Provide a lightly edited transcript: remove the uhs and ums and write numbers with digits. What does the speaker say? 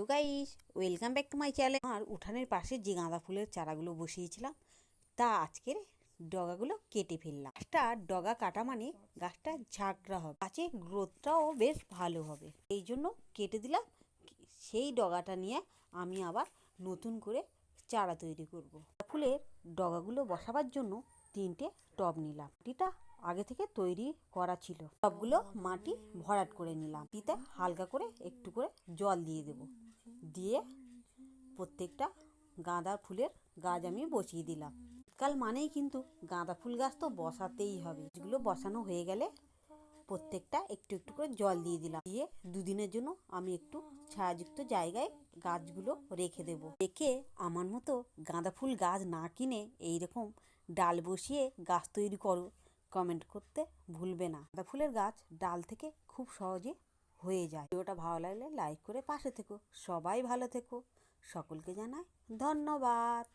তো guys, welcome back to my channel. আর উঠানের পাশে যে গাঁদা ফুলের চারাগুলো বসিয়েছিলাম তা আজকের ডগাগুলো কেটে ফেললাম। গাছটা ডগা কাটা মানে গাছটা ঝাঁকড়া হবে, গাছের গ্রোথটাও বেশ ভালো হবে, এই জন্য কেটে দিলাম। সেই ডগাটা নিয়ে আমি আবার নতুন করে চারা তৈরি করব। ফুলের ডগাগুলো বসাবার জন্য 3টে টব নিলাম। মাটিটা আগে থেকে তৈরি করা ছিল। টবগুলো মাটি ভরাট করে নিলাম। মাটিতে হালকা করে একটু করে জল দিয়ে দেব। দিয়ে প্রত্যেকটা গাঁদা ফুলের গাছ আমি বসিয়ে দিলাম। শীতকাল মানেই কিন্তু গাঁদা ফুল গাছ তো বসাতেই হবে। গাছগুলো বসানো হয়ে গেলে প্রত্যেকটা একটু একটু করে জল দিয়ে দিলাম। দিয়ে দুদিনের জন্য আমি একটু ছায়াযুক্ত জায়গায় গাছগুলো রেখে দেব। রেখে আমার মতো গাঁদা ফুল গাছ না কিনে এইরকম ডাল বসিয়ে গাছ তৈরি করো। কমেন্ট করতে ভুলবে না। গাঁদা ফুলের গাছ ডাল থেকে খুব সহজে হয়ে যায়। ভিডিওটা ভালো লাগলে লাইক করে পাশে থেকো। সবাই ভালো থেকো। সকলকে জানাই ধন্যবাদ।